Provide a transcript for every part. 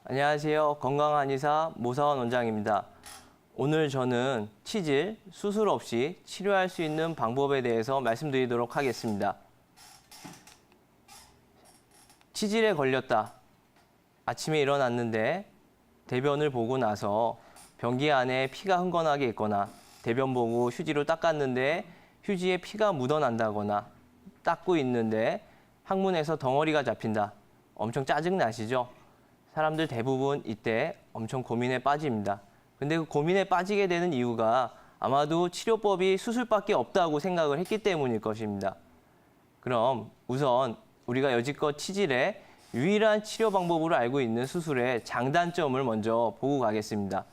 안녕하세요. 건강한 한의사 모사원 원장입니다. 오늘 저는 치질, 수술 없이 치료할 수 있는 방법에 대해서 말씀드리도록 하겠습니다. 치질에 걸렸다. 아침에 일어났는데 대변을 보고 나서 변기 안에 피가 흥건하게 있거나 대변 보고 휴지로 닦았는데 휴지에 피가 묻어난다거나 닦고 있는데 항문에서 덩어리가 잡힌다. 엄청 짜증 나시죠? 사람들 대부분 이때 엄청 고민에 빠집니다. 근데 그 고민에 빠지게 되는 이유가 아마도 치료법이 수술밖에 없다고 생각을 했기 때문일 것입니다. 그럼 우선 우리가 여지껏 치질의 유일한 치료 방법으로 알고 있는 수술의 장단점을 먼저 보고 가겠습니다.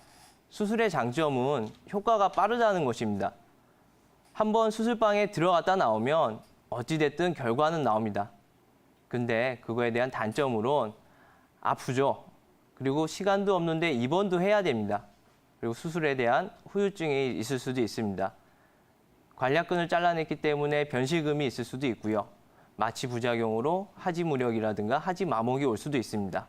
수술의 장점은 효과가 빠르다는 것입니다. 한번 수술방에 들어갔다 나오면 어찌됐든 결과는 나옵니다. 근데 그거에 대한 단점으론 아프죠. 그리고 시간도 없는데 입원도 해야 됩니다. 그리고 수술에 대한 후유증이 있을 수도 있습니다. 관략근을 잘라냈기 때문에 변실금이 있을 수도 있고요. 마취 부작용으로 하지무력이라든가 하지마목이 올 수도 있습니다.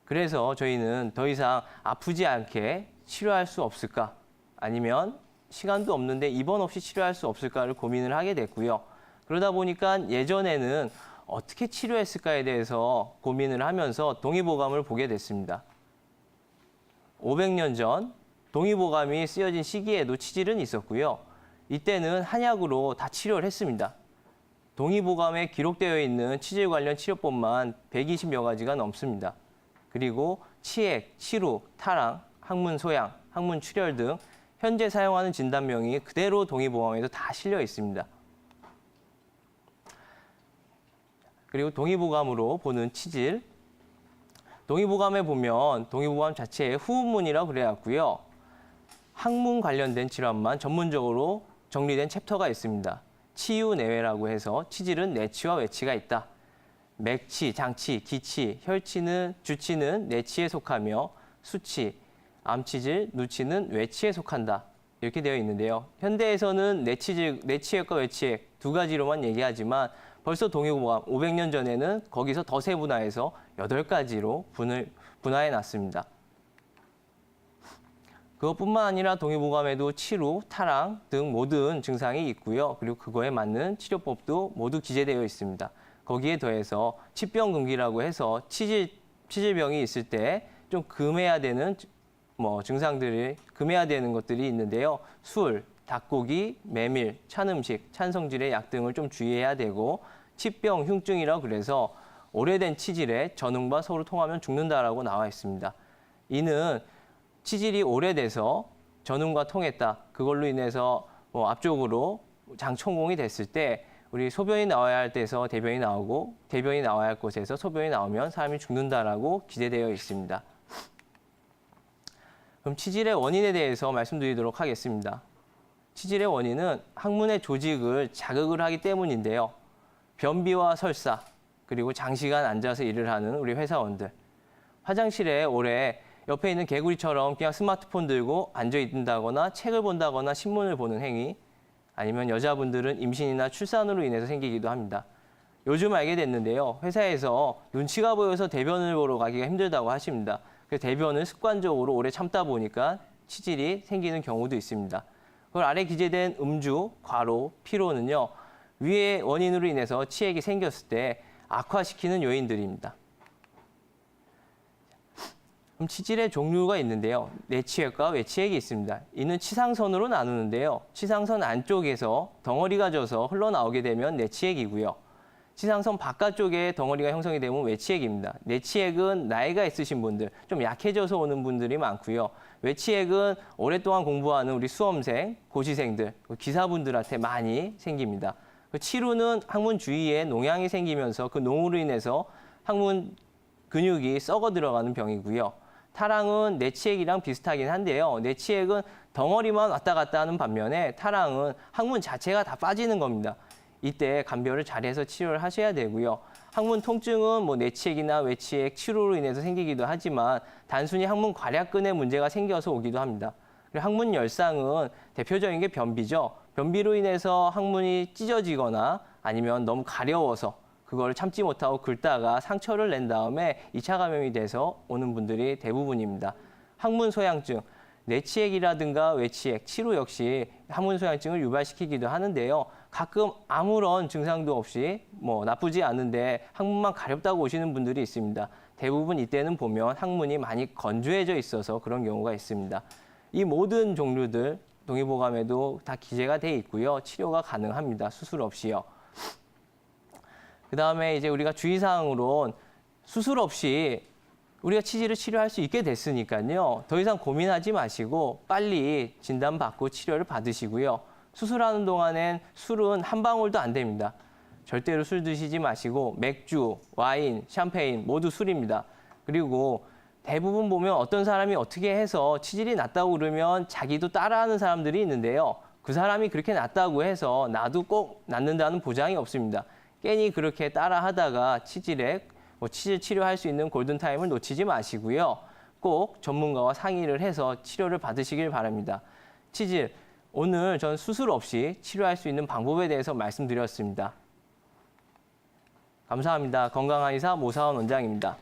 그래서 저희는 더 이상 아프지 않게 치료할 수 없을까? 아니면 시간도 없는데 입원 없이 치료할 수 없을까를 고민을 하게 됐고요. 그러다 보니까 예전에는 어떻게 치료했을까에 대해서 고민을 하면서 동의보감을 보게 됐습니다. 500년 전 동의보감이 쓰여진 시기에도 치질은 있었고요. 이때는 한약으로 다 치료를 했습니다. 동의보감에 기록되어 있는 치질 관련 치료법만 120여 가지가 넘습니다. 그리고 치액, 치루, 타랑, 항문 소양, 항문 출혈 등 현재 사용하는 진단명이 그대로 동의보감에도 다 실려 있습니다. 그리고 동의보감으로 보는 치질. 동의보감에 보면 동의보감 자체에 후문이라고 그래왔고요. 항문 관련된 질환만 전문적으로 정리된 챕터가 있습니다. 치유내외라고 해서 치질은 내치와 외치가 있다. 맥치, 장치, 기치, 혈치는 주치는 내치에 속하며 수치, 암치질, 누치는 외치에 속한다. 이렇게 되어 있는데요. 현대에서는 내치액과 외치액 두 가지로만 얘기하지만 벌써 동의보감 500년 전에는 거기서 더 세분화해서 8가지로 분화해 놨습니다. 그것뿐만 아니라 동의보감에도 치루, 타랑 등 모든 증상이 있고요. 그리고 그거에 맞는 치료법도 모두 기재되어 있습니다. 거기에 더해서 치병금기라고 해서 치질병이 있을 때 좀 금해야 되는 증상들이 금해야 되는 것들이 있는데요. 술, 닭고기, 메밀, 찬 음식, 찬 성질의 약 등을 좀 주의해야 되고 치병, 흉증이라고 그래서 오래된 치질에 전응과 서로 통하면 죽는다라고 나와 있습니다. 이는 치질이 오래돼서 전응과 통했다. 그걸로 인해서 앞쪽으로 장천공이 됐을 때 우리 소변이 나와야 할 때서 대변이 나오고 대변이 나와야 할 곳에서 소변이 나오면 사람이 죽는다라고 기재되어 있습니다. 그럼 치질의 원인에 대해서 말씀드리도록 하겠습니다. 치질의 원인은 항문의 조직을 자극을 하기 때문인데요. 변비와 설사, 그리고 장시간 앉아서 일을 하는 우리 회사원들. 화장실에 오래 옆에 있는 개구리처럼 그냥 스마트폰 들고 앉아 있는다거나 책을 본다거나 신문을 보는 행위, 아니면 여자분들은 임신이나 출산으로 인해서 생기기도 합니다. 요즘 알게 됐는데요. 회사에서 눈치가 보여서 대변을 보러 가기가 힘들다고 하십니다. 그래서 대변을 습관적으로 오래 참다 보니까 치질이 생기는 경우도 있습니다. 그걸 아래 기재된 음주, 과로, 피로는요. 위의 원인으로 인해서 치액이 생겼을 때 악화시키는 요인들입니다. 그럼 치질의 종류가 있는데요. 내치액과 외치액이 있습니다. 이는 치상선으로 나누는데요. 치상선 안쪽에서 덩어리가 져서 흘러나오게 되면 내치액이고요. 치상선 바깥쪽에 덩어리가 형성이 되면 외치액입니다. 내치액은 나이가 있으신 분들, 좀 약해져서 오는 분들이 많고요. 외치액은 오랫동안 공부하는 우리 수험생, 고시생들, 기사분들한테 많이 생깁니다. 치루는 항문 주위에 농양이 생기면서 그 농으로 인해서 항문 근육이 썩어 들어가는 병이고요. 타랑은 내치액이랑 비슷하긴 한데요. 내치액은 덩어리만 왔다 갔다 하는 반면에 타랑은 항문 자체가 다 빠지는 겁니다. 이때 감별을 잘해서 치료를 하셔야 되고요. 항문 통증은 내치액이나 외치액, 치료로 인해서 생기기도 하지만 단순히 항문 괄약근에 문제가 생겨서 오기도 합니다. 그리고 항문 열상은 대표적인 게 변비죠. 변비로 인해서 항문이 찢어지거나 아니면 너무 가려워서 그걸 참지 못하고 긁다가 상처를 낸 다음에 2차 감염이 돼서 오는 분들이 대부분입니다. 항문 소양증, 뇌치액이라든가 외치액, 치료 역시 항문 소양증을 유발시키기도 하는데요. 가끔 아무런 증상도 없이 나쁘지 않은데 항문만 가렵다고 오시는 분들이 있습니다. 대부분 이때는 보면 항문이 많이 건조해져 있어서 그런 경우가 있습니다. 이 모든 종류들 동의보감에도 다 기재가 돼 있고요. 치료가 가능합니다. 수술 없이요. 그다음에 이제 우리가 주의사항으로는 수술 없이 우리가 치질을 치료할 수 있게 됐으니까요. 더 이상 고민하지 마시고 빨리 진단받고 치료를 받으시고요. 수술하는 동안엔 술은 한 방울도 안 됩니다. 절대로 술 드시지 마시고 맥주, 와인, 샴페인 모두 술입니다. 그리고 대부분 보면 어떤 사람이 어떻게 해서 치질이 낫다고 그러면 자기도 따라하는 사람들이 있는데요. 그 사람이 그렇게 낫다고 해서 나도 꼭 낫는다는 보장이 없습니다. 괜히 그렇게 따라하다가 치질 치료할 수 있는 골든타임을 놓치지 마시고요. 꼭 전문가와 상의를 해서 치료를 받으시길 바랍니다. 치질, 오늘 전 수술 없이 치료할 수 있는 방법에 대해서 말씀드렸습니다. 감사합니다. 건강한 의사 모사원 원장입니다.